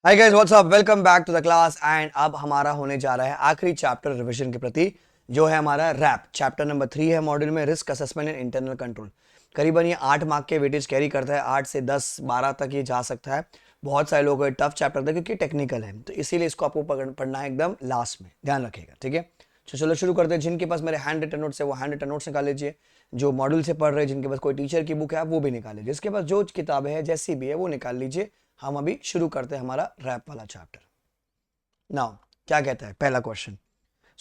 Hi guys what's up, welcome back to the class. And अब हमारा होने जा रहा है आखिरी चैप्टर रिवीजन के प्रति, जो है हमारा रैप चैप्टर नंबर 3 है मॉड्यूल में, risk assessment and internal control. करीबन ये 8 मार्क के वेटेज कैरी करता है, 8 से 10 12 तक ये जा सकता है। बहुत सारे लोगों को टफ चैप्टर था क्योंकि टेक्निकल है, तो इसीलिए इसको आपको पढ़ना है एकदम लास्ट में, ध्यान रखिएगा, ठीक है। तो चलो शुरू करते हैं। जिनके पास मेरे हैंड रिटन नोट्स है वो हैंड रिटन नोट्स निकाल लीजिए। जो मॉड्यूल से पढ़ रहे हैं, जिनके पास कोई टीचर की बुक है वो भी निकाल लीजिए। जिसके पास जो किताबें है जैसी भी है वो निकाल लीजिए। हम अभी शुरू करते हैं हमारा रैप वाला चैप्टर। नाउ क्या कहता है पहला क्वेश्चन।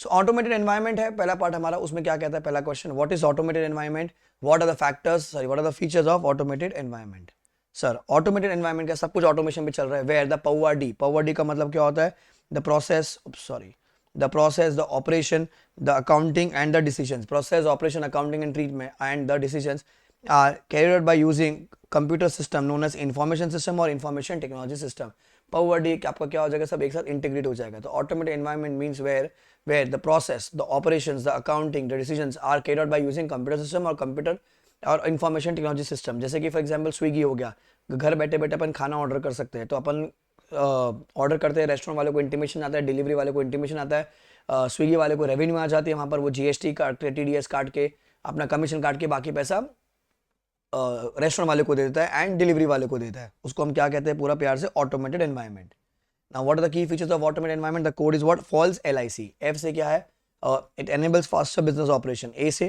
सो ऑटोमेटेड एनवायरनमेंट है पहला पार्ट हमारा। उसमें क्या कहता है पहला question, what is automated environment, what are the factors, sorry what are the features of automated environment. Sir automated environment का सब कुछ ऑटोमेशन पे चल रहा है। Where the power D, power D का मतलब क्या होता है, the process, sorry the process, the operation, the accounting and the decisions. Process, operation, accounting and treatment and the decisions are carried out by using computer system known as information system और information technology system. Power D आपका क्या हो जाएगा, सब एक साथ integrate हो जाएगा। तो automated environment means where the process, the operations, the accounting, the decisions are carried out by using computer system और कंप्यूटर और इंफॉर्मेशन टेक्नोलॉजी सिस्टम। जैसे कि फॉर एग्जांपल स्विगी हो गया, घर बैठे बैठे अपन खाना ऑर्डर कर सकते हैं। तो अपन ऑर्डर करते हैं, रेस्टोरेंट वाले को इंटीमेशन आता है, डिलीवरी वाले को इंटीमेशन आता है, स्विगी वाले को रेवेन्यू आ जाती है, वहाँ पर वो जीएसटी काट के, टीडीएस काट के, अपना कमीशन काट के बाकी पैसा रेस्टोरेंट वाले को दे देता है एंड डिलीवरी वाले को देता है। उसको हम क्या कहते हैं पूरा प्यार से, automated environment. Now what are the key features of automated environment, the code is what, false LIC. F से क्या है, it enables faster business operation. A से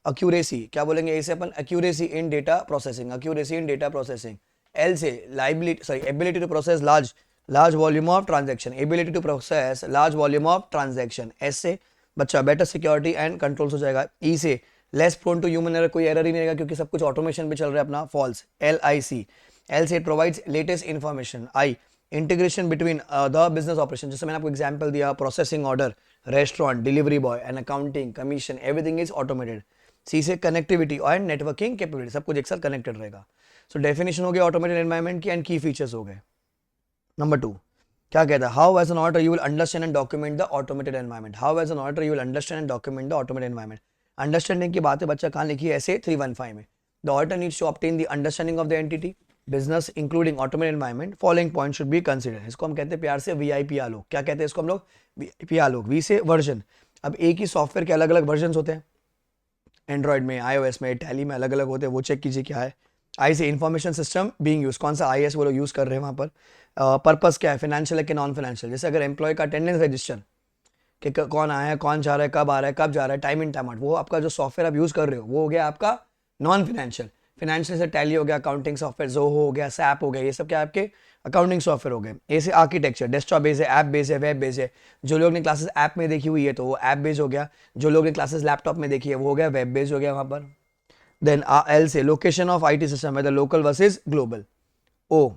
एक्यूरेसी, क्या बोलेंगे ए से अपन, accuracy in data processing, accuracy in data processing. L से liability, sorry ability to process large volume of transaction, ability to process large volume of transaction. S से बच्चा better security and controls हो जाएगा। E से less prone to human error, कोई error ही नहीं रहेगा क्योंकि सब कुछ ऑटोमेशन पे चल रहा है अपना, false. L I C. L से it provides latest information. I integration between the business operation, जैसे मैंने आपको एग्जांपल दिया, processing order, restaurant, delivery boy and accounting, commission, everything is automated. C से कनेक्टिविटी एंड नेटवर्किंग कैपेबिलिटी, सब कुछ एक साथ कनेक्टेड रहेगा। सो डेफिनेशन हो गया ऑटोमेटेड एनवायरनमेंट की एंड की फीचर्स हो गए। नंबर 2 क्या कहता है, how as an auditor you will understand and document the automated environment. How as an auditor you will understand and document the automated environment. Understanding की बात है बच्चा कहाँ लिखी है, ऐसे 315 में। The auditor needs to obtain the understanding of the entity business including automated environment, following point should be consider. इसको हम कहते हैं प्यार से वीआईपी आलोक। क्या कहते हैं इसको हम लोग, वीआईपी आलोक। वी से वर्जन, अब एक ही सॉफ्टवेयर के अलग अलग वर्जन होते हैं, एंड्रॉइड में, iOS में, टैली में अलग अलग होते हैं, वो चेक कीजिए क्या है। आई से इंफॉर्मेशन सिस्टम बीइंग यूज, कौन सा आईएस वो लोग यूज कर रहे हैं वहाँ पर। पर्पस क्या है, फाइनेंशियल है कि नॉन फाइनेंशियल। जैसे अगर एम्प्लॉय का अटेंडेंस रजिस्टर कि कौन आया है, कौन जा रहा है, कब आ रहा है, कब जा रहा है, टाइम इन टाइम आउट, वो आपका जो सॉफ्टवेयर आप यूज कर रहे हो वो हो गया आपका नॉन फाइनेंशियल। फाइनेंशियल से टैली हो गया, अकाउंटिंग सॉफ्टवेयर जोहो हो गया, सैप हो गया, ये सब क्या आपके अकाउंटिंग सॉफ्टवेयर हो गए। ए से आर्किटेक्चर, डेस्कटॉप बेस है, ऐप बेस है, वेब बेस है। जो लोग ने क्लासेस ऐप में देखी हुई है तो वो ऐप बेस हो गया, जो लोग ने क्लासेस लैपटॉप में देखी है वो हो गया वेब बेस हो गया वहाँ पर। देन एल से location of IT system, whether local versus global. O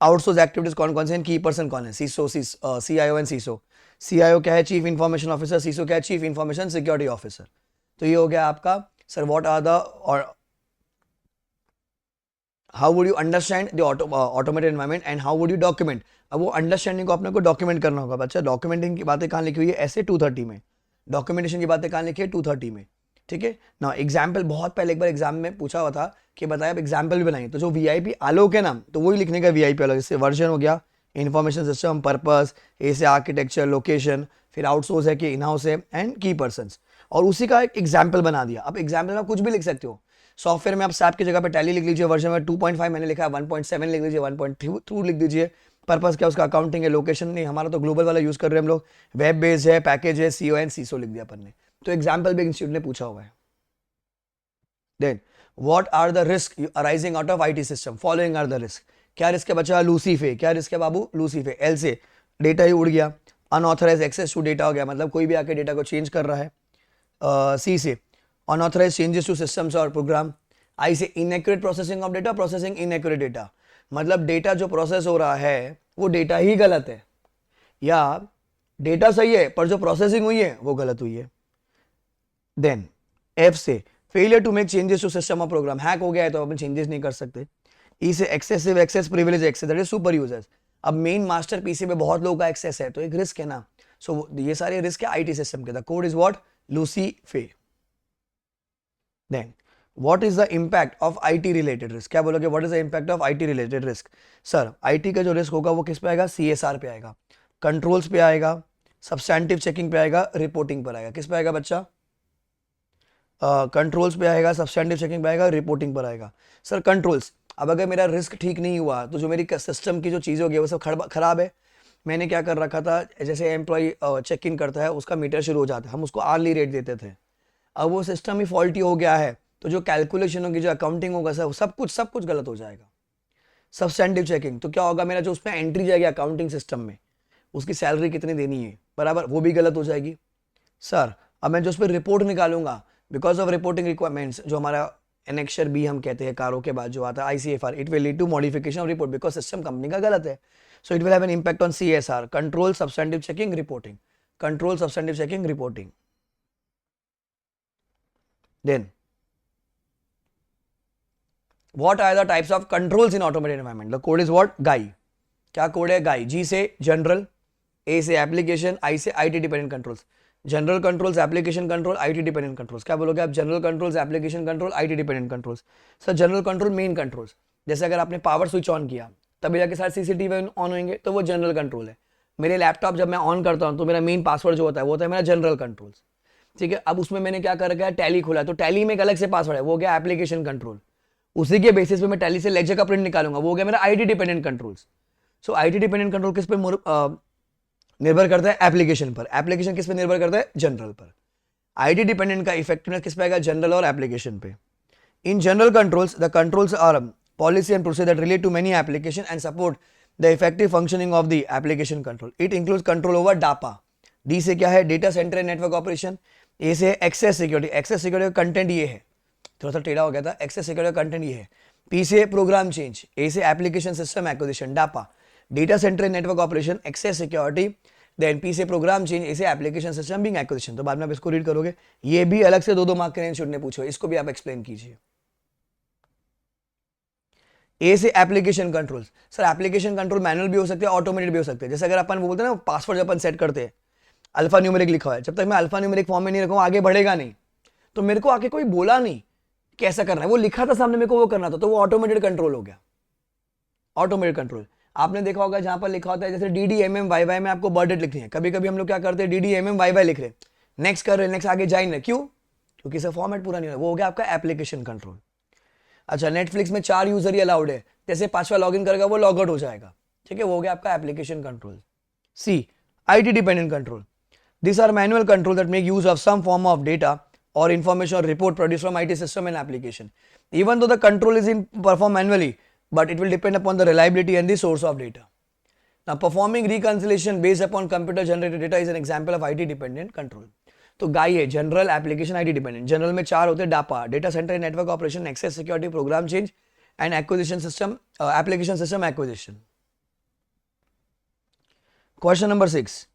outsource activities कौन कौन से हैं, की पर्सन कौन है, CISO, CIO and CISO. CIO क्या है, चीफ इंफॉर्मेशन ऑफिसर, सीसो क्या है, चीफ इंफॉर्मेशन सिक्योरिटी ऑफिसर। तो ये हो गया आपका सर व्हाट आर द, और how would you understand the automated environment and how would you document. अब वो अंडरस्टैंडिंग को अपने को डॉक्यूमेंट करना होगा बच्चा। डॉक्यूमेंटिंग की बातें कहाँ लिखी हुई है, ऐसे 230 में। डॉक्यूमेंटेशन की बातें कहाँ लिखी है, 230 में, ठीक है ना। एग्जाम्पल बहुत पहले एक बार एग्जाम में पूछा हुआ था कि बताया आप एग्जाम्पल भी बनाइए, तो जो वीआईपी आलोक है ना, तो वही लिखने का वीआईपी आलोक। जैसे वर्जन हो गया इन्फॉर्मेशन सिस्टम, पर्पस, ए से आर्किटेक्चर, लोकेशन, फिर आउटसोर्स है कि इन हाउस है, एंड की पर्सन, और उसी का एक एग्जाम्पल बना दिया। अब एग्जाम्पल में आप कुछ भी लिख सकते हो। सॉफ्टवेयर में आप सैप की जगह पे टैली लिख लीजिए, वर्जन में 2.5 मैंने लिखा है, 1.7 लिख लीजिए, 1.2 लिख दीजिए। पर्पस क्या उसका, अकाउंटिंग है, लोकेशन नहीं, हमारा तो ग्लोबल वाला यूज कर रहे हैं हम लोग, वेब बेस्ड है, पैकेज है, सीओ एंड सीसो लिख दिया अपन ने। तो एग्जाम्पल भी इंस्टीट्यूट ने पूछा हुआ है। Then what are the risk arising out of IT system, following are the risk. क्या रिस्क है बच्चा, लूसीफे। क्या रिस्क है बाबू, लूसीफे। एल से डेटा ही उड़ गया, अनऑथराइज एक्सेस टू डेटा हो गया, मतलब कोई भी आके डेटा को चेंज कर रहा है। सी से अनऑथराइज चेंजेस टू सिस्टम्स और प्रोग्राम। आई से inaccurate processing of data, processing inaccurate data, मतलब डेटा जो प्रोसेस हो रहा है वो डेटा ही गलत है, या डेटा सही है पर जो प्रोसेसिंग हुई है वो गलत हुई है। देन एफ से failure to make changes to system और प्रोग्राम, हैक हो गया है तो अपन चेंजेस नहीं कर सकते। ई से excessive access, privilege access, that is super users. अब मेन मास्टर पीसी पे बहुत लोगों का एक्सेस है तो एक रिस्क है ना। सो ये सारे रिस्क है आईटी सिस्टम के। द कोड इज व्हाट, लूसीफे। Then what is the impact of IT related risk, क्या बोलोगे, what is the impact of IT related risk? Sir IT का जो रिस्क होगा वो किस पे आएगा, सीएसआर पे आएगा, कंट्रोल्स पे आएगा, सब्सटैंटिव चेकिंग पे आएगा, रिपोर्टिंग पर आएगा। किस पे आएगा बच्चा? कंट्रोल्स पे आएगा, सब्सटैंटिव चेकिंग पे आएगा, रिपोर्टिंग पर आएगा। सर कंट्रोल्स, अब अगर मेरा रिस्क ठीक नहीं हुआ तो जो मेरी सिस्टम की जो चीज़ें होगी वो सब खराब है। मैंने क्या कर रखा था, जैसे एम्प्लॉय चेक इन करता है उसका मीटर शुरू हो जाता है, हम उसको आर्ली रेट देते थे। अब वो सिस्टम ही फॉल्टी हो गया है तो जो कैलकुलेशन होगी, जो अकाउंटिंग होगा, सब कुछ गलत हो जाएगा। सब्सटैंटिव चेकिंग तो क्या होगा, मेरा जो उसमें एंट्री जाएगी अकाउंटिंग सिस्टम में, उसकी सैलरी कितनी देनी है बराबर, वो भी गलत हो जाएगी। सर अब मैं जो उस पर रिपोर्ट निकालूंगा, बिकॉज ऑफ रिपोर्टिंग रिक्वायरमेंट्स, जो हमारा एनेक्शर बी हम कहते हैं कारों के बाद जो आता है ICFR, it will lead to modification of report because system company का गलत है। So it will have an impact on CSR, control substantive checking reporting, control substantive checking reporting. Then what are the types of controls in automated environment? The code is what? GUI. क्या code है? GUI. G से general, A से application, I से IT dependent controls. General controls, application control, IT dependent controls. क्या बोलोगे आप? General controls, application control, IT dependent controls. Sir general control main controls, जैसे अगर आपने पावर स्विच ऑन किया तभी जाके सारे सीसीटीवी ऑन होंगे तो वो जनरल कंट्रोल है। मेरे लैपटॉप जब मैं ऑन करता हूँ तो मेरा मेन पासवर्ड जो होता है वो होता है मेरा जनरल कंट्रोल्स। ठीक है, अब उसमें मैंने क्या कर रखा है, टैली खोला तो टैली में एक अलग से पासवर्ड है, वो गया एप्लीकेशन कंट्रोल। उसी के बेसिस पे मैं टैली से लेजर का प्रिंट निकालूंगा, वो हो गया मेरा IT dependent controls. So IT dependent control किस पे निर्भर करता है? एप्लीकेशन पर। एप्लीकेशन किस पे निर्भर करता है? जनरल पर। आईटी डिपेंडेंट का इफेक्टिवनेस किस पे आएगा? जनरल और एप्लीकेशन पे। In general controls, the controls are policy and procedure that relate to many applications and support the effective functioning of the application control. It includes control over DAPA. D से क्या है? Data centre and network operation. A से access security, access security का content ये है, थोड़ा सा टेढ़ा हो गया था, एक्सेस सिक्योरिटी का कंटेंट ये है। पी से प्रोग्राम चेंज, ए से एप्लीकेशन सिस्टम एक्विजिशन, डापा, data centre and network operation, access security, then P से प्रोग्राम चेंज, ए से एप्लीकेशन सिस्टम बिंग एक्विजिशन। तो बाद में आप इसको रीड करोगे, ये भी अलग से 2-2 मार्क के रेंज ने पूछो, इसको भी आप एक्सप्लेन कीजिए। ए से application control, sir application control manual भी हो सकते हैं, ऑटोमेटेड भी हो सकते हैं। जैसे अगर अपन बोलते हैं ना पासवर्ड जब अपन सेट करते हैं, अल्फा न्यूमेरिक लिखा हुआ है, जब तक मैं अल्फा न्यूमेरिक फॉर्म में नहीं रखूँ आगे बढ़ेगा नहीं। तो मेरे को आके कोई बोला नहीं कैसा करना है, वो लिखा था सामने, मेरे को वो करना था, तो वो ऑटोमेटेड कंट्रोल हो गया। ऑटोमेटेड कंट्रोल आपने देखा होगा जहां पर लिखा होता है जैसे DDMMYY में आपको बर्थ डेट लिखनी है, कभी कभी हम लोग क्या करते हैं DDMMYY लिख रहे हैं, नेक्स्ट कर रहे हैं, नेक्स्ट आगे जा ही नहीं, क्यों? क्योंकि सर फॉर्मेट पूरा नहीं हो रहा। वो हो गया आपका एप्लीकेशन कंट्रोल। अच्छा, नेटफ्लिक्स में 4 यूजर ही अलाउड है, जैसे 5वां लॉगिन करेगा वो लॉग आउट हो जाएगा। ठीक है, वो हो गया आपका application control. C, IT dependent control, these are manual control that make use of some form of data or information or report produced from IT system and application. Even though the control is in performed manually, but it will depend upon the reliability and the source of data. Now, performing reconciliation based upon computer generated data is an example of IT dependent control. तो गाई है general, application, IT dependent. General में 4 होते हैं, डापा, data centre network operation, access security, program change and acquisition system, application system acquisition. Question number 6,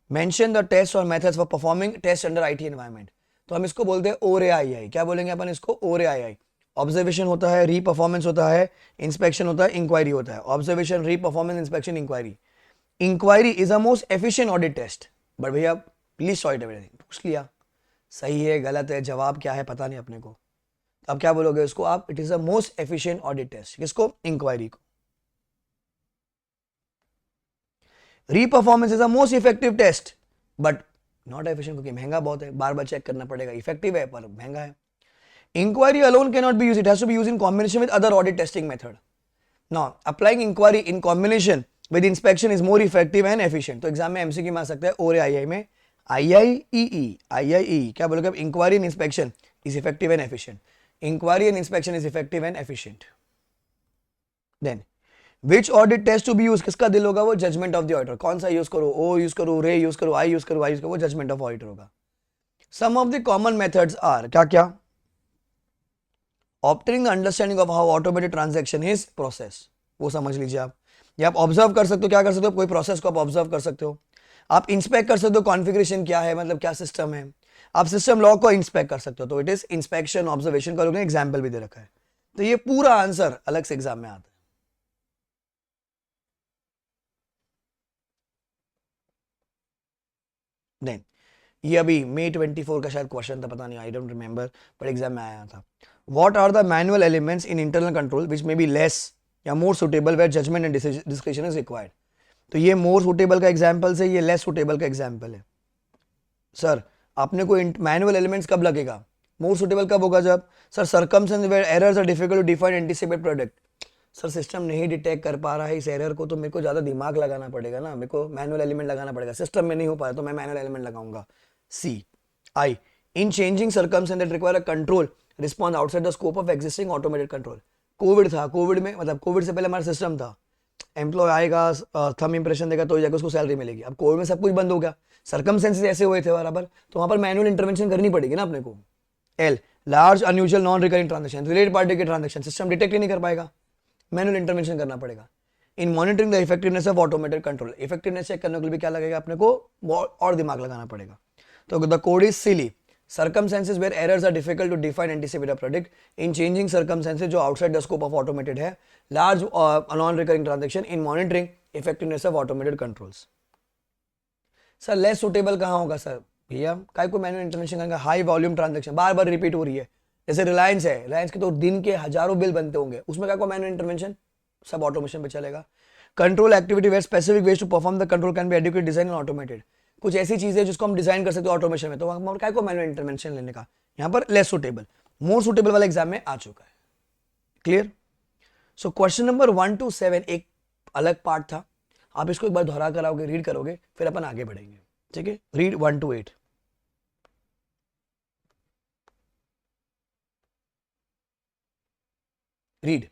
mention the test और methods for performing test under IT environment. तो हम इसको बोलते हैं ORAII। क्या बोलेंगे अपन इसको? ORAII। ऑब्जर्वेशन होता है, री परफॉर्मेंस होता है, इंस्पेक्शन होता है, इंक्वायरी होता है। Observation, re performance, inspection, inquiry. Inquiry is a most efficient audit test, but भैया प्लीज सॉर्ट एवरीथिंग। पूछ लिया, सही है गलत है, जवाब क्या है पता नहीं अपने को, अब क्या बोलोगे उसको आप? It is a most efficient audit test. किसको? इंक्वायरी को। Re performance is a most effective test but not efficient, क्योंकि महंगा बहुत है, बार बार चेक करना पड़ेगा। इफेक्टिव है पर महंगा है। Inquiry alone can not be used, it has to be used in combination with other audit testing method. Now applying inquiry in combination with inspection is more effective and efficient. तो exam में MCQ में आ सकता है ORAII में, IIEE क्या बोलोगे? Inquiry and inspection is effective and efficient. Inquiry and inspection is effective and efficient. Then which audit test to be use, किसका दिल होगा? वो जजमेंट ऑफ द ऑडिटर। कौन सा यूज करो? ओ यूज करो, रे यूज करो, आई यूज करो, वाई यूज करो, वो जजमेंट ऑफ ऑडिटर होगा। Some of the common methods are क्या क्या? Obtaining the understanding of how automated transaction is process, वो समझ लीजिए आप। ये आप ऑब्जर्व कर सकते हो, क्या कर सकते हो? कोई प्रोसेस को आप ऑब्जर्व कर सकते हो। आप इंस्पेक्ट कर सकते हो कॉन्फ़िगरेशन क्या है, मतलब क्या सिस्टम है। आप सिस्टम लॉग को इंस्पेक्ट कर सकते हो, तो इट इज इंस्पेक्शन ऑब्जर्वेशन का लोगों ने एग्जाम्पल भी दे रखा है। तो ये पूरा आंसर अलग से एग्जाम में आता है। नहीं, ये अभी May 24 का शायद क्वेश्चन था, पता नहीं, आई डोंट रिमेंबर, पर एग्जाम में आया था। What are the manual elements in internal control which may be less या more suitable where judgment and discretion is required? तो ये more suitable का example से ये less suitable का example है. सर आपने को मैनुअल एलिमेंट्स कब लगेगा, मोर सुटेबल कब होगा जब sir circumstances where errors are difficult to define anticipate product. Sir system नहीं डिटेक्ट कर पा रहा है इस एरर को, तो मेरे को ज़्यादा दिमाग लगाना पड़ेगा ना, मेरे को मैनुअल एलिमेंट लगाना पड़ेगा. सिस्टम में नहीं हो पाया तो मैं मैनुअल एलिमेंट लगाऊंगा. C I in changing circumstances that require a control response outside the scope of existing automated control. Covid था, कोविड में मतलब कोविड से पहले हमारा सिस्टम था, एम्प्लॉय आएगा थंब इंप्रेशन देगा तो जाकर उसको सैलरी मिलेगी. अब कोविड में सब कुछ बंद हो गया, सर्कमस्टेंसेस ऐसे हुए थे बराबर, तो वहां पर मैनुअल इंटरवेंशन करनी पड़ेगी ना अपने को. L large unusual non recurring transaction, related party के ट्रांजेक्शन सिस्टम डिटेक्ट ही नहीं कर पाएगा, मैनुअल इंटरवेंशन करना पड़ेगा. In monitoring the effectiveness of automated control, effectiveness check करने के लिए भी क्या लगेगा अपने को, और दिमाग लगाना पड़ेगा. तो the code is silly. Circumstances where errors are difficult to define, anticipate or predict. In changing circumstances जो outside the scope of automated है. Large non-recurring transaction. In monitoring effectiveness of automated controls. Sir less suitable कहाँ होगा sir, भैया काय को manual intervention करेंगे. High volume transaction बार बार repeat हो रही है, जैसे रिलायंस है, रिलायंस के तो दिन के हजारों बिल बनते होंगे, उसमें क्या को मैनुअल इंटरवेंशन, सब ऑटोमेशन पे चलेगा. Control activity where specific ways to perform the control can be adequate design and automated. कुछ ऐसी चीजें जिसको हम डिजाइन कर सकते हैं ऑटोमेशन में, तो हम क्या को मैनुअल इंटरवेंशन लेने का. यहाँ पर लेस सुटेबल, मोर सुटेबल वाला एग्जाम में आ चुका है. Clear. So question number 1 to 7 एक अलग पार्ट था, आप इसको एक बार दोहरा कराओगे, रीड करोगे, फिर अपन आगे बढ़ेंगे. ठीक है, रीड 1 to 8. रीड.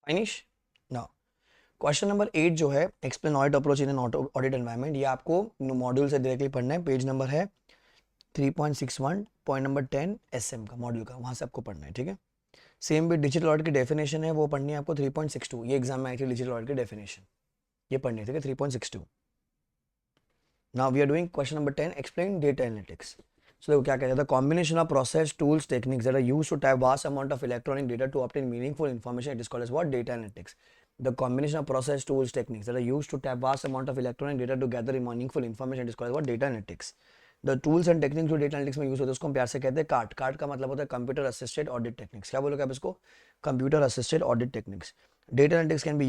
अनिश ना। क्वेश्चन नंबर 8 जो है explain audit approach in an audit environment, ये आपको मॉड्यूल से डायरेक्टली पढ़ना है। पेज नंबर है 3.61, पॉइंट नंबर 10 एसएम का मॉड्यूल का, वहां से आपको पढ़ना है, ठीक है। सेम भी डिजिटल ऑडिट की डेफिनेशन है, वो पढ़नी है आपको 3.62, ये एग्जाम में आई थी डिजिटल ऑडिट की डेफिनेशन, ये पढ़नी है, ठीक है। 3.62। Now we are doing question number 10, explain data analytics. So देखो क्या कहते हैं, the combination of process tools techniques that are used to tap vast amount of electronic data to obtain meaningful information, it is called as what, data analytics. The combination of process tools techniques that are used to tap vast amount of electronic data to gather meaningful information is called what, data analytics. The tools and techniques जो data analytics में use होते हैं उसको हम प्यार से कहते हैं कार्ट। कार्ट का मतलब होता है कंप्यूटर असिस्टेड ऑडिट टेक्निक्स। क्या बोलोगे आप इसको, computer assisted audit techniques. Data analytics can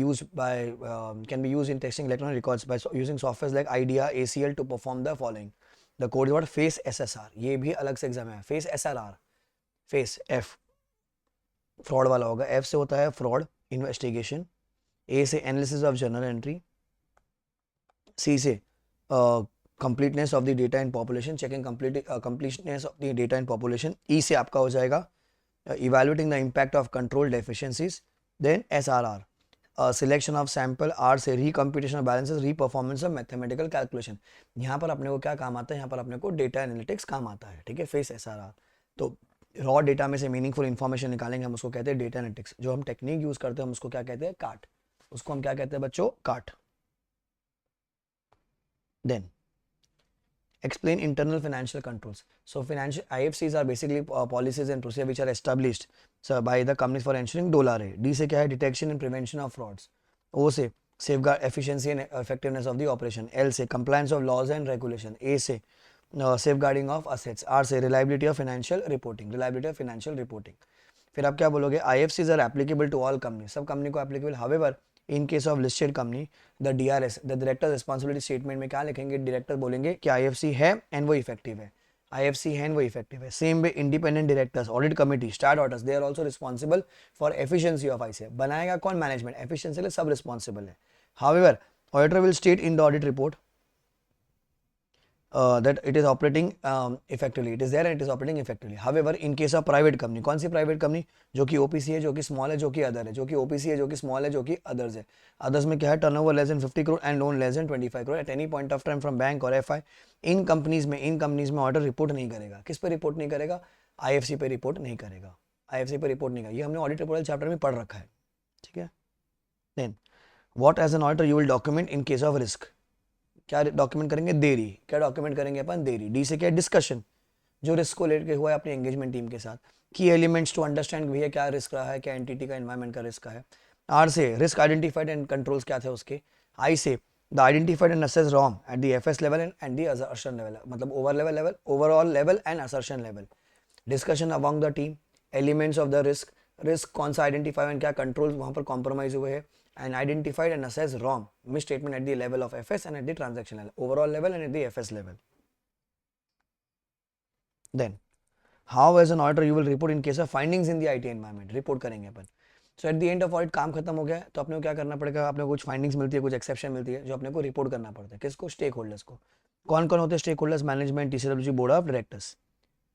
be used in testing electronic records by using softwares like IDEA, ACL to perform the following. The code is what, face SSR, ये भी अलग से exam है। face SRR, face F fraud वाला होगा, F से होता है फ्रॉड इन्वेस्टिगेशन, A से analysis of journal entry, C से completeness of the data in population, checking completeness of the data in population, E से आपका हो जाएगा evaluating the impact of control deficiencies, then SRR selection of sample, R से recomputation of balances, reperformance of mathematical calculation. यहाँ पर अपने को क्या काम आता है, यहाँ पर अपने को डेटा एनालिटिक्स काम आता है, ठीक है। फेस SRR, तो रॉ डेटा में से मीनिंगफुल इन्फॉर्मेशन निकालेंगे, हम उसको कहते हैं डेटा एनालिटिक्स। जो हम टेक्निक यूज करते हैं हम उसको क्या कहते हैं, काट, उसको हम क्या कहते हैं बच्चों, काट। Then explain internal financial controls. So financial IFCs are basically policies and procedures which are established by the companies for ensuring dollar rate. D से क्या है, detection and prevention of frauds. O से safeguard efficiency and effectiveness of the operation. L से compliance of laws and regulation. A से safeguarding of assets. R से reliability of financial reporting. Reliability of financial reporting. फिर आप क्या बोलोगे, IFCs are applicable to all companies. सब company को applicable. However, in case of listed company the DRS, the director responsibility statement में क्या लिखेंगे, डायरेक्टर बोलेंगे कि IFC है एंड वो इफेक्टिव है, IFC है एंड वो इफेक्टिव है। Same way independent directors, audit committee, star auditors, they are also responsible for efficiency of ICF। बनाएगा कौन, मैनेजमेंट, एफिशिएंसी लिए सब रिस्पॉन्सिबल है। However auditor will state in the audit report that it is operating effectively, it is there and it is operating effectively. However, in case of private company, कौन सी private company, जो कि OPC है, जो कि small है, जो कि other है, जो कि OPC है, जो कि स्मॉल है, जो कि अदर्स है। अदर्स में क्या है, turnover less than 50 crore and loan less than 25 crore at any point of time from bank और FI। इन कंपनीज में ऑडिटर रिपोर्ट नहीं करेगा। किस पे रिपोर्ट नहीं करेगा, IFC पे रिपोर्ट नहीं करेगा, IFC पे रिपोर्ट नहीं करेगा। ये हमने ऑडिट रिपोर्ट चैप्टर में पढ़ रखा है, ठीक है। Then what as an auditor you will document in case of risk, क्या डॉक्यूमेंट करेंगे, देरी। क्या डॉक्यूमेंट करेंगे अपन, देरी। डी से क्या, डिस्कशन, जो रिस्क को लेकर हुआ है अपनी एंगेजमेंट टीम के साथ। की एलिमेंट्स टू अंडरस्टैंड भैया क्या रिस्क रहा है, क्या एंटिटी का एनवायरमेंट का रिस्क है। आर से रिस्क आइडेंटिफाइड एंड कंट्रोल्स क्या थे उसके। आई से the identified and assess wrong at the FS level and the assertion level, मतलब overall level and assertion level. Discussion among the team, elements of the risk, risk कौन सा identify and क्या control वहां पर compromise हुए हैं, and identified and assessed wrong misstatement at the level of FS and at the transaction level, overall level and at the FS level. Then how as an auditor you will report in case of findings in the IT environment, report करेंगे अपन। So at the end of audit काम खत्म हो गया तो अपने को क्या करना पड़ेगा, अपने को कुछ फाइंडिंग्स मिलती है, कुछ एक्सेप्शन मिलती है जो अपने को रिपोर्ट करना पड़ता है। किसको, स्टेक होल्डर्स को। कौन कौन होते हैं stakeholders, management, TCWG, board of directors.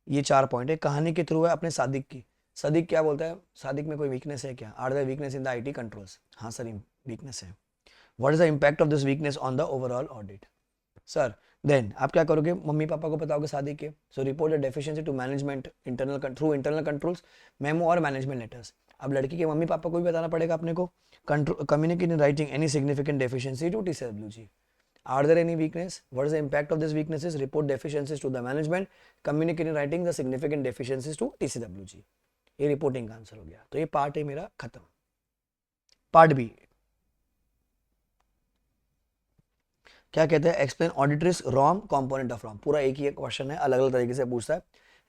ये 4 पॉइंट है। कहानी के थ्रू है अपने सादिक की। सादिक क्या बोलता है, सादिक में कोई वीकनेस है क्या, are the weakness in the IT controls. हाँ सर वीकनेस है। What is the impact of this weakness on the overall audit sir. Then आप क्या करोगे, मम्मी पापा को बताओगे सादिक के। So report the deficiency to management through internal controls, memo और मैनेजमेंट लेटर्स। अब लड़की के मम्मी पापा को भी बताना पड़ेगा अपने को। Communicate in writing any significant deficiency to TCWG। Are there any weakness? What is the impact of these weaknesses? Report deficiencies to the management. Communicate in writing the significant deficiencies to TCWG. ये reporting का answer हो गया। तो ये part है मेरा खत्म। Part B क्या कहते हैं, explain audit risk, ROM, component of ROM. पूरा एक ही क्वेश्चन है, अलग अलग तरीके से पूछता है।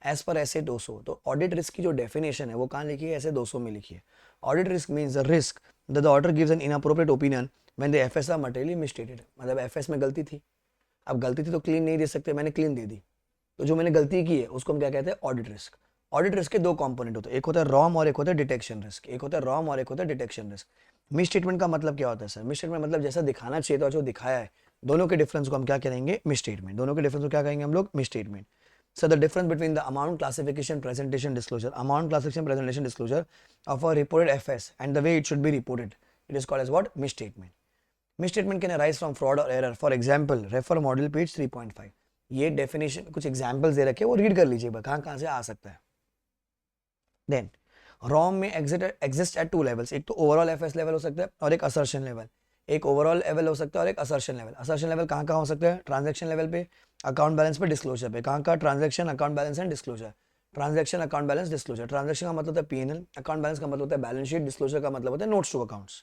एज पर ऐसे 200, तो ऑडिट रिस्क की जो डेफिनेशन है वो कहाँ लिखी है, ऐसे 200 में लिखी है। Audit risk means the risk that the auditor gives an inappropriate opinion when the FS are materially misstated. मतलब FS में गलती थी, अब गलती थी तो क्लीन नहीं दे सकते, मैंने क्लीन दे दी, तो जो मैंने गलती की है उसको हम क्या कहते हैं, ऑडिट रिस्क। ऑडिट रिस्क के 2 कंपोनेंट होते हैं, एक होता है रॉम और एक होता है डिटेक्शन रिस्क। एक होता है रॉम और एक होता है डिटेक्शन रिस्क। मिस स्टेटमेंट का मतलब क्या होता है सर, मिस स्टेटमेंट मतलब जैसा दिखाना चाहिए था जो दिखाया है, दोनों के डिफरेंस को हम क्या करेंगे, मिस स्टेटमेंट। दोनों के डिफरेंस को क्या कहेंगे हम लोग, miss statement. So the difference between the amount classification presentation disclosure of a reported FS and the way it should be reported, it is called as what? Misstatement. Misstatement can arise from fraud or error. For example, refer model page 3.5. ये definition कुछ examples दे रखे हैं, वो read कर लीजिए कहाँ कहाँ से आ सकता है. देन रॉम में एग्जिस्ट एट 2 लेवल्स. एक तो ओवरऑल एफएस लेवल हो सकता है और एक असर्शन लेवल. एक ओवरऑल लेवल हो सकता है और एक असर्शन लेवल. असर्शन लेवल कहाँ कहाँ हो सकता है? ट्रांजैक्शन लेवल पे, अकाउंट बैलेंस पे, डिस्क्लोजर पे. कहाँ कहाँ? Transaction, account balance and disclosure. Transaction, account balance, disclosure. Transaction का मतलब होता है पीएनएल, अकाउंट बैलेंस का मतलब होता है बैलेंस शीट, डिस्क्लोजर का मतलब होता है notes to accounts.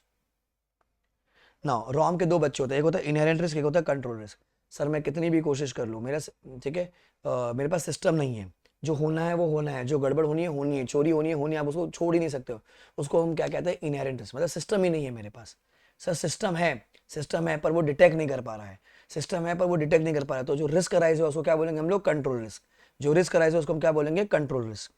Now ROM के दो बच्चे होते हैं, एक होता है इनहेरेंट रिस्क, एक होता है कंट्रोल रिस्क. सर मैं कितनी भी कोशिश कर लूँ, मेरा ठीक है, मेरे पास सिस्टम नहीं है. जो होना है वो होना है, जो गड़बड़ होनी है, चोरी होनी है, आप उसको छोड़ ही नहीं सकते हो. उसको हम क्या कहते हैं? Inherent risk. मतलब सिस्टम ही नहीं है मेरे पास. सर सिस्टम है पर वो डिटेक्ट नहीं कर पा रहा है. सिस्टम है पर वो डिटेक्ट नहीं कर पा रहा है, तो जो रिस्क अराइज हुआ उसको क्या बोलेंगे हम लोग? Control risk. जो रिस्क अराइज हुआ उसको हम क्या बोलेंगे? Control risk.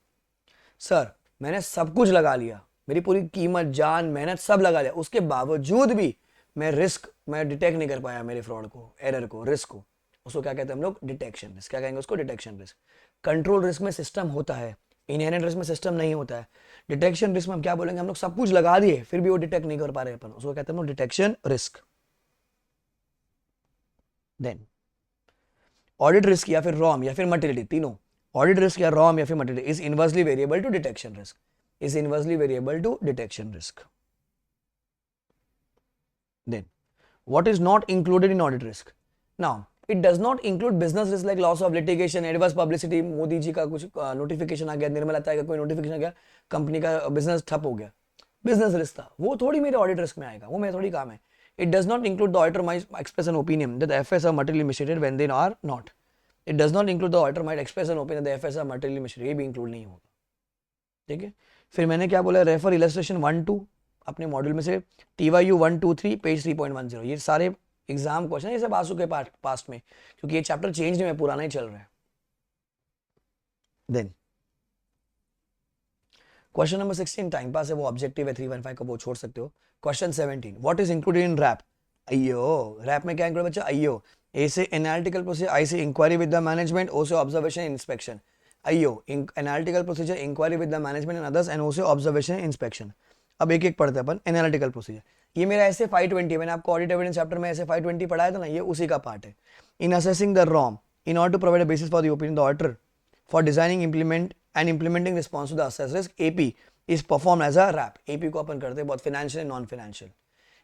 सर मैंने सब कुछ लगा लिया, मेरी पूरी कीमत, जान, मेहनत सब लगा लिया, उसके बावजूद भी मैं डिटेक्ट नहीं कर पाया मेरे फ्रॉड को, एरर को, रिस्क को. उसको क्या कहते हैं हम लोग? Detection risk. क्या कहेंगे उसको? Detection risk. कंट्रोल रिस्क में सिस्टम होता है, इनहेरेंट रिस्क में सिस्टम नहीं होता है. डिटेक्शन रिस्क में हम क्या बोलेंगे? हम लोग सब कुछ लगा दिए फिर भी वो डिटेक्ट नहीं कर पा रहे अपन, उसको कहते हैं हम लोग detection risk. Then audit risk या फिर रॉम या फिर मटेरियलिटी, तीनों. ऑडिट रिस्क या रॉम या फिर materiality is inversely variable to detection risk. Is inversely variable to detection risk. Then, what is not included in audit risk? Now, it does not include business risk like loss of litigation, adverse publicity. Modi ji का कुछ notification आ गया, निर्मला ताई का कोई notification आ गया, company का business ठप हो गया, बिजनेस रिस्क था, वो थोड़ी मेरे ऑडिट रिस्क में आएगा, वो मेरा थोड़ी काम है. It does not include the auditor might express an opinion that the FS are materially misstated when they are not. It does not include the auditor might express an opinion that the FS are materially misstated. ये भी include नहीं होगा. ठीक है. फिर मैंने क्या बोला? रेफर इलस्ट्रेशन 1-2 अपने मॉड्यूल में से, TYU 1-2-3 पेज 3.10. ये सारे एग्जाम क्वेश्चन ये सब आ चुके पास्ट में, क्योंकि ये चैप्टर चेंज नहीं है, पुराना ही चल रहा है. Then question number 16 time pass है, वो ऑब्जेक्टिव है 315 का, वो छोड़ सकते हो. Question 17 what is included in RAP? अयो रैप में क्या इंक्लूड बच्चा? अयो ए से एनालिटिकल प्रोसीजर, आई से inquiry with the management, O से ऑब्जर्वेशन इंस्पेक्शन. अयो analytical procedure, inquiry with the management and others, and O से ऑब्जर्वेशन इंस्पेक्शन. अब एक एक पढ़ते हैं अपन. एनालिटिकल प्रोसीजर, ये मेरा ऐसे 520, मैंने आपको ऑडिट एविडेंस चैप्टर में ऐसे 520 पढ़ाया था ना, ये उसी का पार्ट है. In assessing the ROM in order to provide a basis for the opinion the auditor for designing implement and implementing response to the assess risk, AP is perform as a RAP. AP को अपन करते हैं बहुत financial and non financial.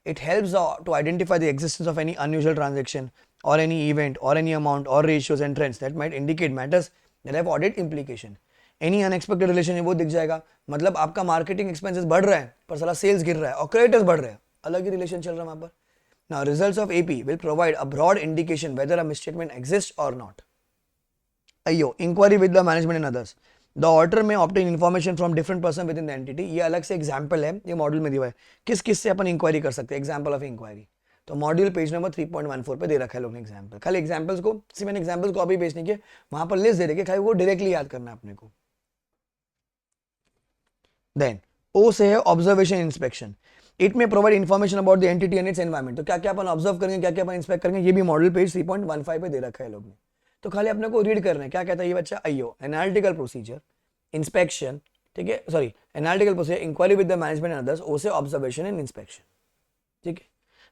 It helps to identify the existence of any unusual transaction or any event or any amount or ratios and trends that might indicate matters that have audit implication. Any unexpected relation है वो दिख जाएगा. मतलब आपका marketing expenses बढ़ रहा है पर साला सेल्स गिर रहा है और क्रेडिटर्स बढ़ रहे हैं, अलग ही रिलेशन चल रहा है वहां पर. Now results of AP will provide a broad indication whether a misstatement exists or not. अयो inquiry with the management and others, the auditor may obtain information from different person with in the entity. ये अलग से example है, ये module में दिया है किस किस से अपन इंक्वायरी कर सकते हैं, एग्जाम्पल ऑफ इंक्वायरी. तो मॉड्यूल पेज नंबर 3.14 पे दे रखा है लोग ने एग्जाम्पल. खाली एग्जाम्पल्स को मैंने एग्जाम्पल्स को अभी बेच नहीं किया, वहां पर लिस्ट दे रखी है, खाली वो डायरेक्टली याद करना है अपने को. देन ओ से है ऑब्जर्वेशन इंस्पेक्शन. इट में provide information about the entity and its environment. तो क्या क्या अपन ऑब्जर्व करेंगे, क्या क्या अपन इंस्पेक्ट करेंगे, ये भी मॉड्यूल पेज 3.15 पे दे रखा है लोग ने. तो खाली अपने को रीड करना है. क्या कहता है ये बच्चा? अयो एनालिटिकल प्रोसीजर, इंस्पेक्शन, ठीक है, sorry analytical procedure, inquiry with the management and others, O से ऑब्जर्वेशन एंड इंस्पेक्शन. ठीक है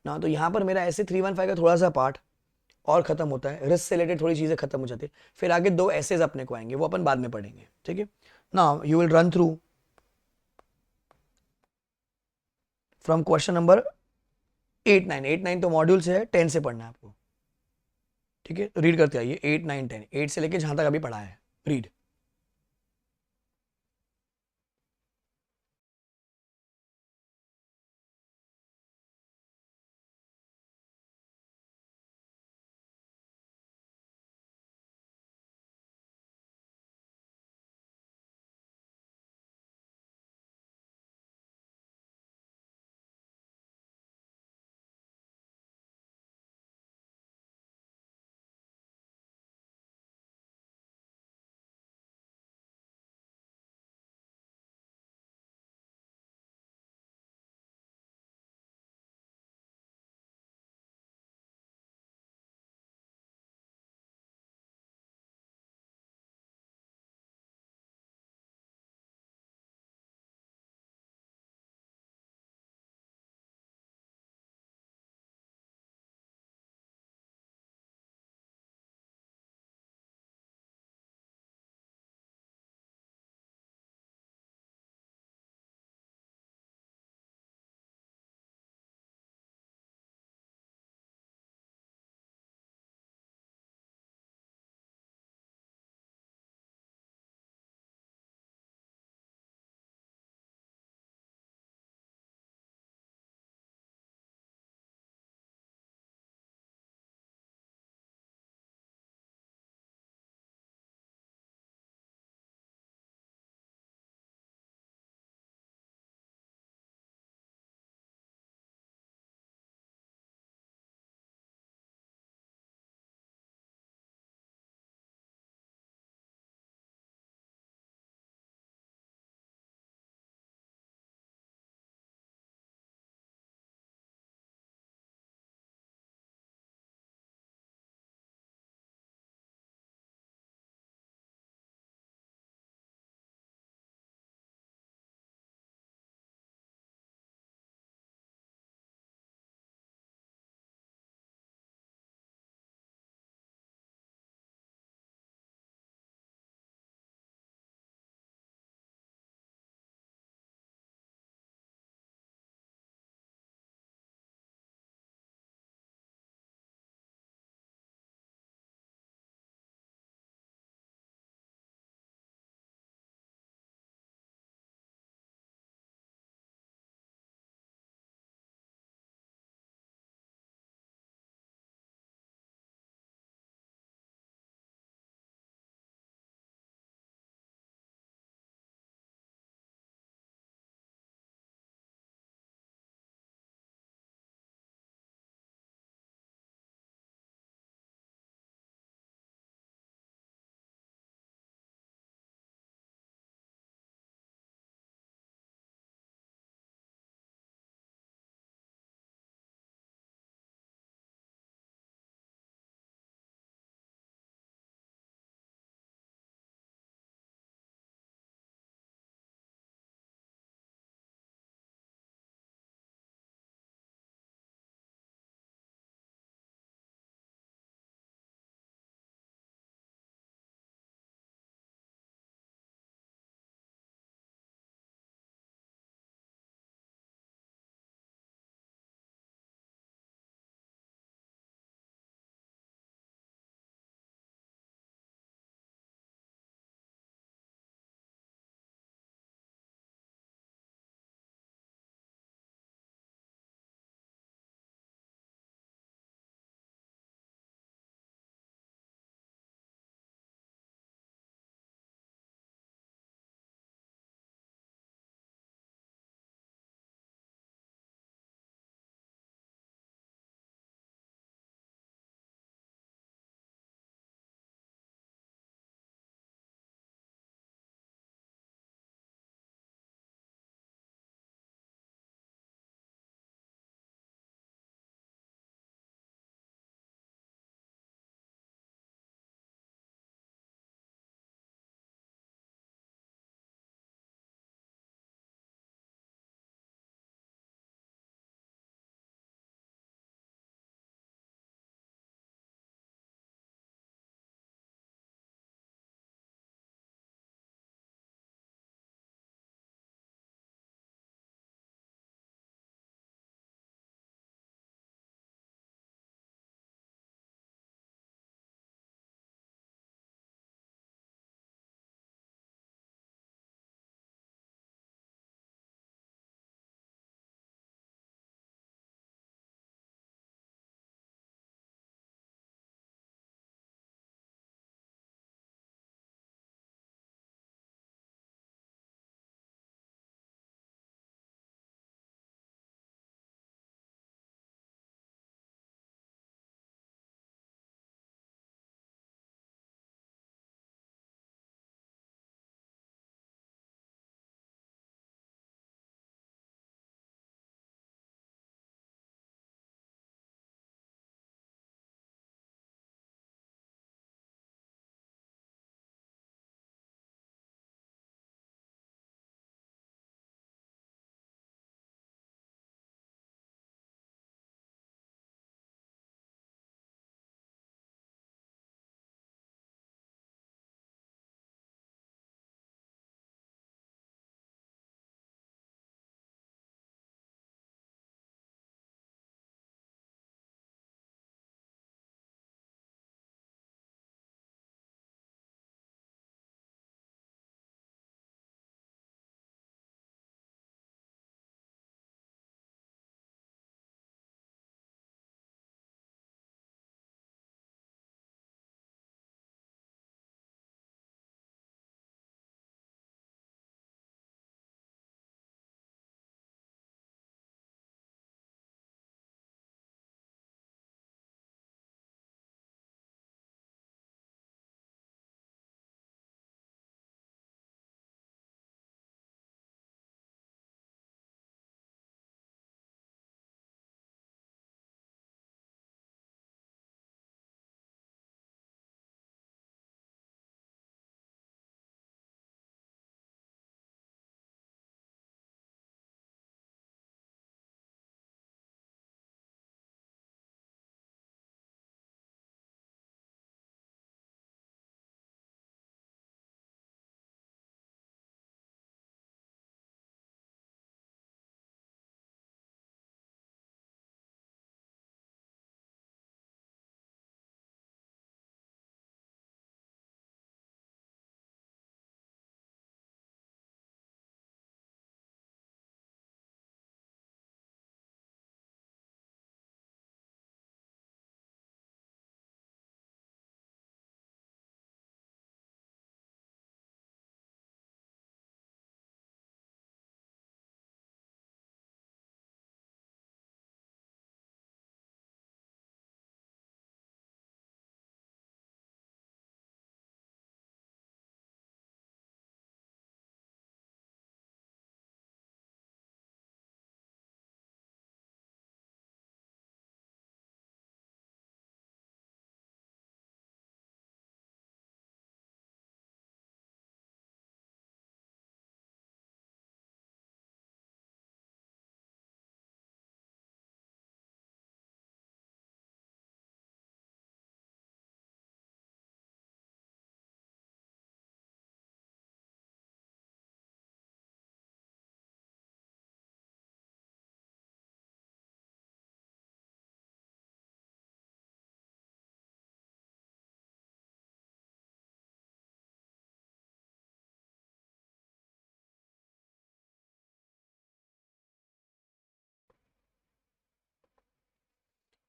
ना. तो यहाँ पर मेरा ऐसे 315 का थोड़ा सा पार्ट और खत्म होता है, रिस्क से रिलेटेड थोड़ी चीजें खत्म हो जाती है. फिर आगे दो एसेज अपने को आएंगे, वो अपन बाद में पढ़ेंगे. ठीक है. Now you will run through from question number 8-9 तो मॉड्यूल से है, 10 से पढ़ना है आपको. ठीक है, रीड करते आइए 8-9-10, 8 से लेके जहां तक अभी पढ़ा है, रीड.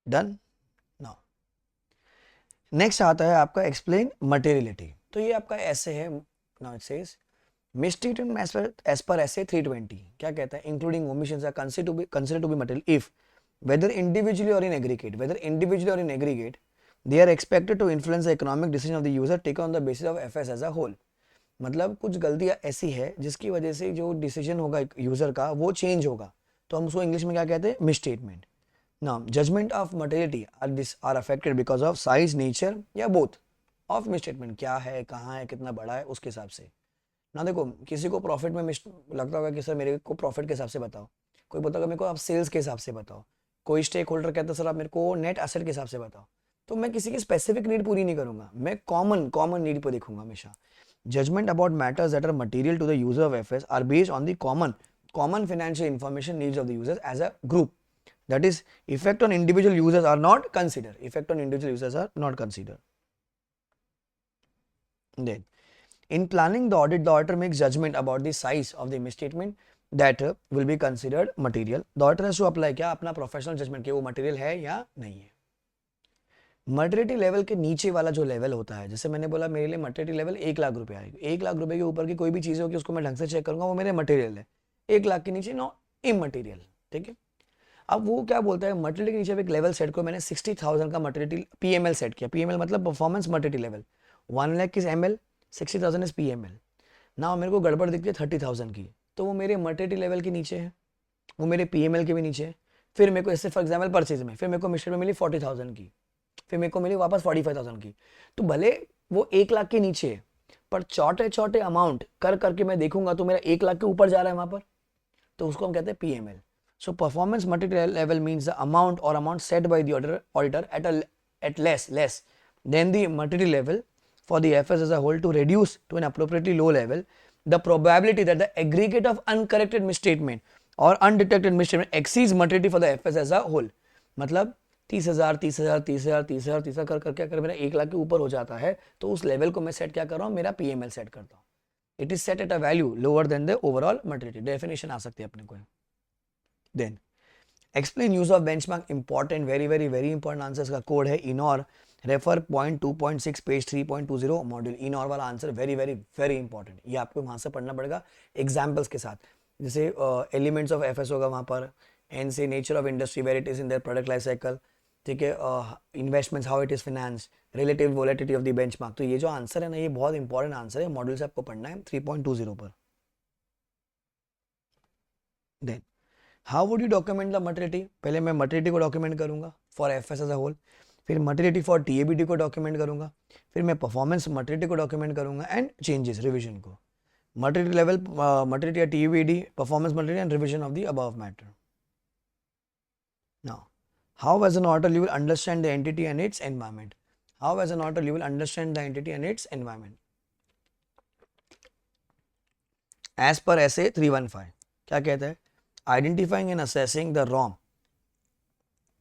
डन। नाउ नेक्स्ट आता है आपका एक्सप्लेन मटेरियलिटी। तो ये आपका ऐसे है। Now it says misstatement as per SA 320 क्या कहता है, including omissions are considered to be material if whether individually or in aggregate they are expected to influence the economic decision of the user taken on the basis of FS as a whole। मतलब कुछ गलतियां ऐसी है जिसकी वजह से जो decision होगा यूजर का वो चेंज होगा, तो हम उसको इंग्लिश में क्या कहते हैं, misstatement. Now judgment of materiality are affected because of size, nature या बोथ ऑफ मिसस्टेटमेंट, क्या है, कहाँ है, कितना बड़ा है, उसके हिसाब से ना। देखो किसी को प्रॉफिट में लगता होगा कि सर मेरे को प्रॉफिट के हिसाब से बताओ, कोई बताओगे मेरे को आप सेल्स के हिसाब से बताओ, कोई स्टेक होल्डर कहता है सर आप मेरे को नेट एसेट के हिसाब से बताओ। तो मैं किसी की स्पेसिफिक नीड पूरी नहीं करूंगा, मैं कॉमन नीड पर देखूंगा हमेशा। Judgment about matters that are material to the user of FS are based on the common financial information needs of the users as a group. That is, effect on individual users are not considered. Effect on individual users are not considered. Then, in planning the auditor makes judgment about the size of the misstatement that will be considered material. The auditor has to apply क्या अपना professional judgement कि वो material है या नहीं है। Materiality level के नीचे वाला जो लेवल होता है, जैसे मैंने बोला मेरे लिए मटेरियलिटी लेवल 1 लाख रुपए आएगी, 1 लाख रुपए के ऊपर की कोई भी चीज़ होगी उसको मैं ढंग से चेक करूंगा, वो मेरे मटेरियल है। 1 लाख के नीचे नो इमटेरियल, ठीक है। अब वो क्या बोलता है, मटेरियल के नीचे एक लेवल सेट को मैंने 60,000 का मटेरियल पीएमएल सेट किया। पीएमएल मतलब performance material level. 1 lakh is ML, 60,000 is PML. ना मेरे को गड़बड़ दिखती है 30,000 की, तो वो मेरे मटेरियल लेवल के नीचे है, वो मेरे पीएमएल के भी नीचे है। फिर मेरे को ऐसे फॉर एग्जाम्पल परचेज में फिर मेरे को मिस्टर में मिली 40,000 की, फिर मेरे को मिली वापस 45,000 की। तो भले वो 1 लाख के नीचे है, पर छोटे छोटे अमाउंट कर करके मैं देखूंगा तो मेरा 1 लाख के ऊपर जा रहा है वहां पर, तो उसको हम कहते हैं PML. So performance material level means the amount set by the auditor at less than the material level for the FS as a whole to reduce to an appropriately low level the probability that the aggregate of uncorrected misstatement or undetected misstatement exceeds materiality for the FS as a whole। मतलब 30,000 30,000 30,000 30,000 30,000 कर करके अगर मेरा 1 लाख के ऊपर हो जाता है तो उस लेवल को मैं सेट क्या कर रहा हूँ, मेरा पीएमएल सेट करता हूँ। It is set at a value lower than the overall materiality. Definition आ सकती है अपने को। Then explain use of benchmark, important, very important answers का कोड है इनॉर। Refer point 2.6 page 3.20 module. इनॉर वाला आंसर वेरी इंपॉर्टेंट, ये आपको वहां से पढ़ना पड़ेगा एग्जाम्पल्स के साथ। जैसे एलिमेंट्स ऑफ एफएस होगा वहां पर, एन से nature of industry where it is in their product life cycle, ठीक है, investments how it is finance, relative volatility of the benchmark. तो ये जो आंसर है ना, ये बहुत इंपॉर्टेंट आंसर है, मॉड्यूल से आपको पढ़ना है 3.20 पर। Then how would you document the materiality, पहले मैं मटेरियलिटी को डॉक्यूमेंट करूंगा for FS as a whole, फिर मटेरियलिटी फॉर टीएबीटी को डॉक्यूमेंट करूंगा, फिर मैं परफॉर्मेंस मटेरियलिटी को डॉक्यूमेंट करूंगा एंड चेंजेस रिवीजन को। मटेरियल लेवल मटेरियलिटी या TABD, performance material and revision of the above matter. Now how as an auditor you will understand the entity and its environment. How as an auditor you will understand the entity and its environment. As per SA 315 क्या कहता है, identifying and assessing the wrong,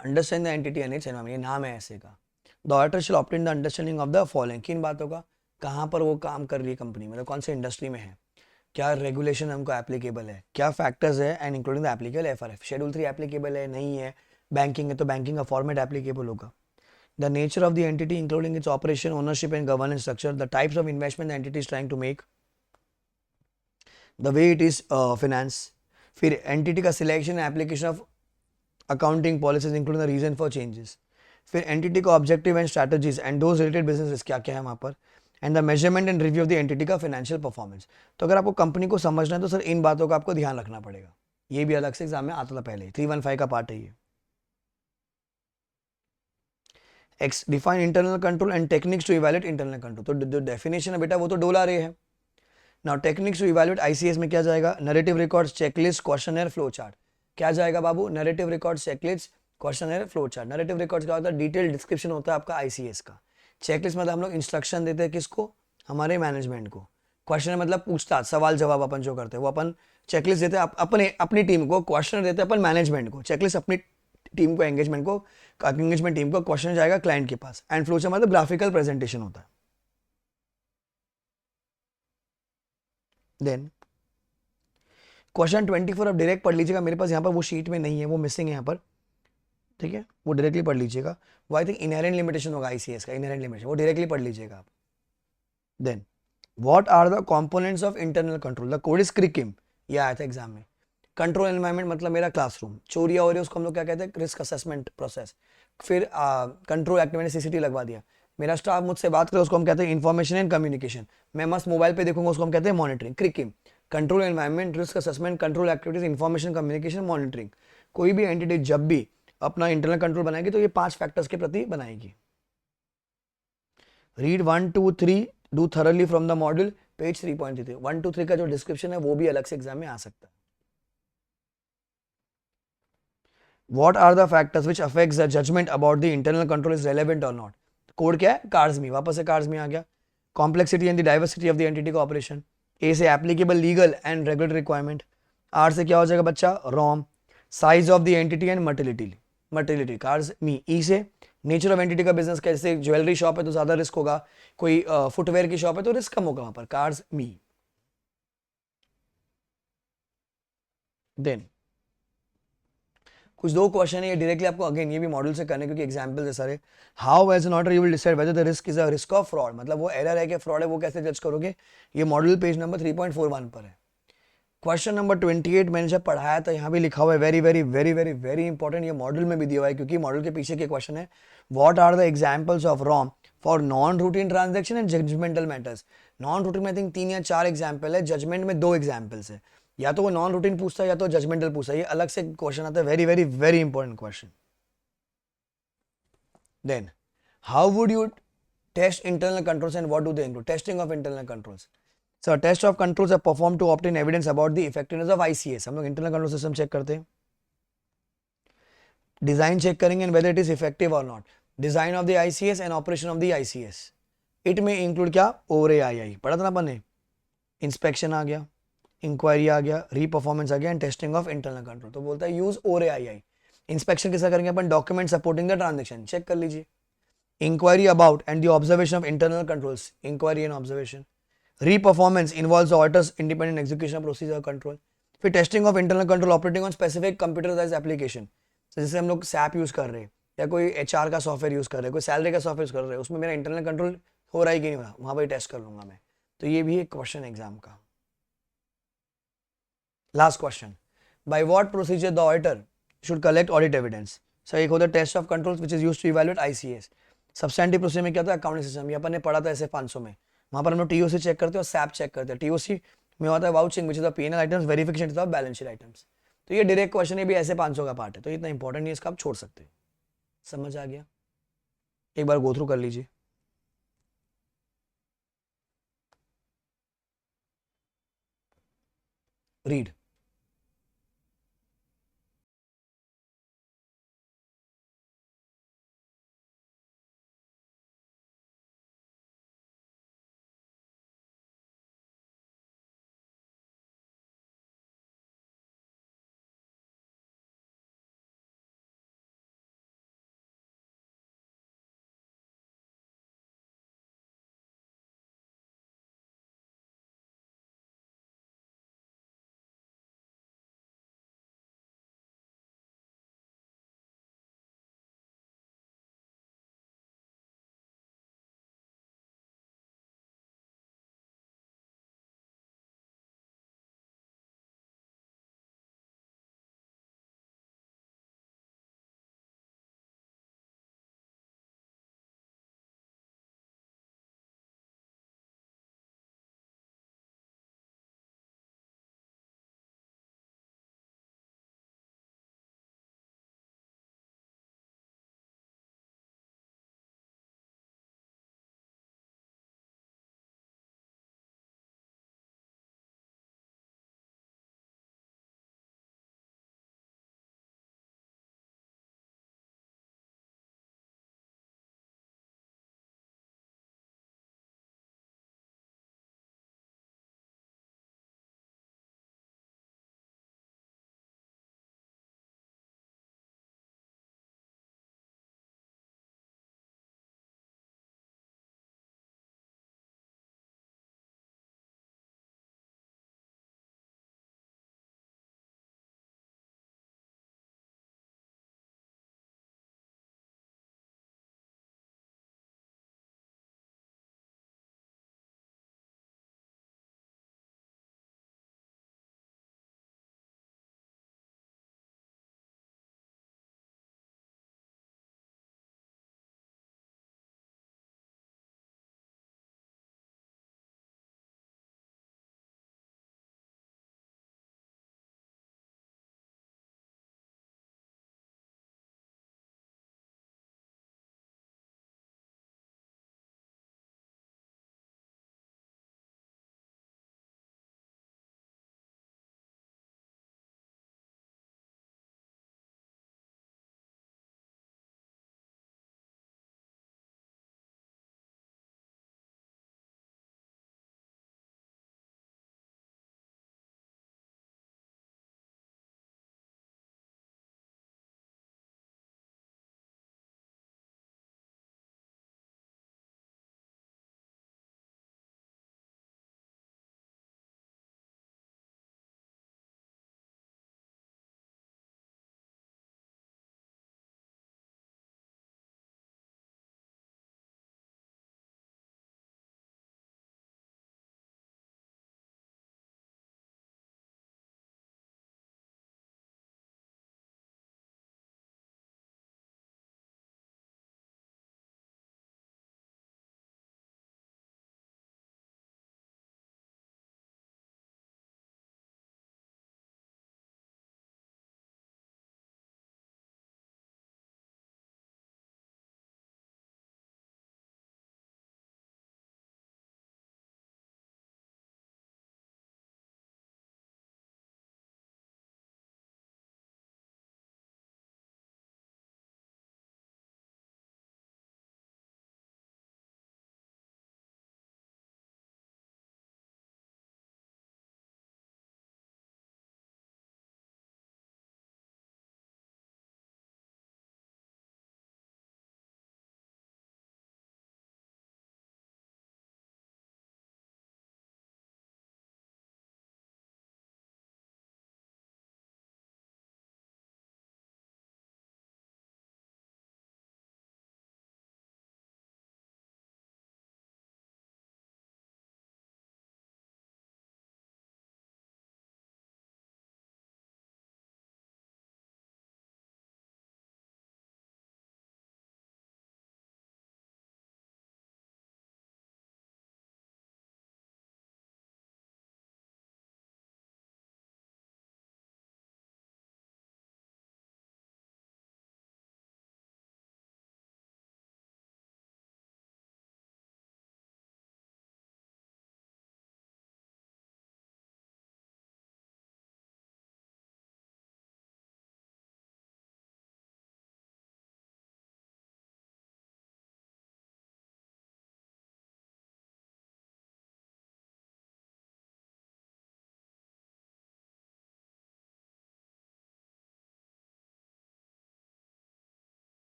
understand the entity and its environment, ये नाम है SA का। The auditor shall obtain the understanding of the following, किन बातों का, कहाँ पर वो काम कर रही है कंपनी, मतलब कौन से इंडस्ट्री में है, क्या रेगुलेशन हमको एप्लीकेबल है, क्या फैक्टर्स है and including the applicable FRF, schedule 3 applicable है नहीं है, बैंकिंग है तो बैंकिंग का फॉर्मेट एप्लीकेबल होगा। The nature of the entity including its operation, ownership and governance structure, the types of investment the entity is trying to make, the way it is finance, फिर entity का selection application of accounting policies including the reason for changes, फिर entity का objective and strategies and those related businesses क्या क्या है वहाँ पर, and the measurement and review of the entity का फाइनेंशियल परफॉर्मेंस। तो अगर आपको कंपनी को समझना है तो सर इन बातों का आपको ध्यान रखना पड़ेगा, ये भी अलग से एग्जाम में आता था पहले, 315 का पार्ट है ये। X define internal control and techniques to evaluate internal control, तो जो डेफिनेशन है बेटा वो तो डोला रहे हैं। Now techniques to evaluate ICS में क्या जाएगा, narrative records, checklist, questionnaire, flow chart. क्या जाएगा बाबू, narrative records, checklist, questionnaire, flow chart. Narrative records क्या होता है, डिटेल डिस्क्रिप्शन होता है आपका आईसीएस का। चेकलिस्ट मतलब हम लोग इंस्ट्रक्शन देते हैं किसको, हमारे मैनेजमेंट को। क्वेश्चन मतलब पूछताछ, सवाल जवाब अपन जो करते हैं वो अपन चेकलिस्ट देते हैं अपने अपनी टीम को, क्वेश्चन देते हैं अपन मैनेजमेंट को, चेकलिस्ट अपनी टीम को, एंगेजमेंट टीम को, क्वेश्चन जाएगा क्लाइंट के पास, एंड फ्लो चार्ट मतलब ग्राफिकल प्रेजेंटेशन होता है। देन क्वेश्चन 24 अब डायरेक्ट पढ़ लीजिएगा, मेरे पास यहाँ पर वो शीट में नहीं है, वो मिसिंग है यहाँ पर। ठीक है, वो डायरेक्टली पढ़ लीजिएगा। वो आई थिंक इनहेरेंट लिमिटेशन होगा आईसीएस का, इनहेरेंट लिमिटेशन, वो डायरेक्टली पढ़ लीजिएगा आप। Then what are the components of internal control, the code is CRICIM, ये आया था एग्जाम में। कंट्रोल एनवायरनमेंट मतलब मेरा क्लासरूम, चोरी हो रही है उसको हम लोग क्या कहते हैं, रिस्क असेसमेंट प्रोसेस। फिर कंट्रोल एक्ट, मैंने सीसीटीवी लगवा दिया, मेरा स्टाफ मुझसे बात करे उसको हम कहते हैं इन्फॉर्मेशन एंड कम्युनिकेशन, मैं मस्त मोबाइल पे देखूंगा उसको हम कहते हैं monitoring, CRICIM. Control environment, risk assessment, control activities, information communication, monitoring. कोई भी एंटिटी जब भी अपना इंटरनल कंट्रोल बनाएगी तो ये 5 फैक्टर्स के प्रति बनाएगी। Read 1 2 3 do thoroughly from the module, page 3.33। 1 2 3 का जो डिस्क्रिप्शन है वो भी अलग से एग्जाम में आ सकता है। What are the factors which affects the judgment about the internal control is relevant or not? Code क्या है, कार्ड्समी, वापस से कार्ड्समी आ गया। Complexity and the diversity of the entity का ऑपरेशन, ए से applicable legal and regulatory requirement, R से क्या हो जाएगा बच्चा, रॉम, size of the entity and materiality, materiality cards me, E से नेचर ऑफ एंटिटी का बिजनेस, कैसे ज्वेलरी शॉप है तो ज्यादा रिस्क होगा, कोई फुटवेयर की शॉप है तो रिस्क कम होगा वहां पर, कार्ड्स मी। देन कुछ दो क्वेश्चन है ये डायरेक्टली आपको अगेन ये भी मॉडल से करने, क्योंकि एग्जांपल्स है सारे। How as an order you will decide whether the risk is a risk of fraud, मतलब वो एरर है कि फ्रॉड है, वो कैसे जज करोगे, ये मॉडल पेज नंबर 3.41 पर है। क्वेश्चन नंबर 28 मैंने जब पढ़ाया था यहाँ भी लिखा हुआ है, very very very very very important, ये मॉडल में भी दिया हुआ है क्योंकि मॉडल के पीछे के क्वेश्चन है। What are the examples of ROM for non routine transaction and judgmental matters. Non routine में आई थिंक 3 या 4 एग्जाम्पल है, जजमेंट में 2 एग्जाम्पल्स है, या तो वो नॉन रूटीन पूछता है या तो जजमेंटल पूछता है, ये अलग से क्वेश्चन आता है, very very very important question. Then, how would you test internal controls and what do they include? Testing of internal controls. So, test of controls are performed to obtain evidence about the effectiveness of ICS. हम लोग internal control system check करते हैं, design check करेंगे and whether it is effective or not. Design of the ICS and operation of the ICS. It may include क्या, ORAI पढ़ा था ना अपन ने, inspection आ गया, इंक्वायरी आ गया, रीपरफॉर्मेंस आ गया and testing of internal control. तो बोलता है यूज ORAI। इंस्पेक्शन किसा करेंगे अपन, document supporting the transaction check कर लीजिए। Inquiry about and the observation of internal controls, inquiry and observation. Re-performance involves the auditor's independent execution of procedure control. फिर testing of internal control operating on specific computerised application, जैसे हम लोग SAP use कर रहे हैं या कोई HR का सॉफ्टवेयर यूज कर रहे हैं, कोई सैलरी का सॉफ्टवेयर यूज कर रहे हैं, उसमें मेरा इंटरनल कंट्रोल हो रहा है कि नहीं हो रहा, वहां पर टेस्ट कर लूंगा मैं। तो ये भी एक क्वेश्चन एग्जाम का। Last question, by what procedure the auditor should collect audit evidence. Sir एक होता है test of controls which is used to evaluate ICS. Substantive procedure में क्या था, अकाउंटिंग सिस्टम, ये अपन ने पढ़ा था ऐसे 500 में, वहां पर हम लोग टीओसी चेक करते हैं और सैप चेक करते हैं। टीओसी में होता है vouching which is the PNL items, verification of balance sheet items. तो ये डायरेक्ट क्वेश्चन है भी ऐसे 500 का पार्ट है, तो इतना इंपॉर्टेंट नहीं है, इसका आप छोड़ सकते हैं। समझ आ गया, एक बार गो थ्रू कर लीजिए। रीड।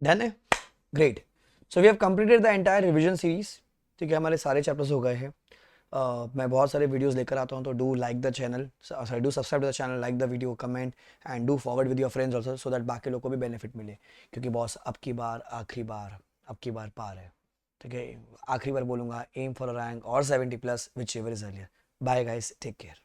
डन है, great. So we have completed the entire revision series. ठीक है, हमारे सारे चैप्टर्स हो गए हैं। मैं बहुत सारे वीडियोस लेकर आता हूँ, तो do like the channel, sorry do subscribe to the channel, like the video, comment and do forward with your friends also, so that बाकी लोग को भी बेनिफिट मिले। क्योंकि बॉस अब की बार आखिरी बार, अब की बार पार है। ठीक है, आखिरी बार बोलूंगा, एम फॉर अ रैंक और 70 plus whichever is earlier. Bye guys, take care.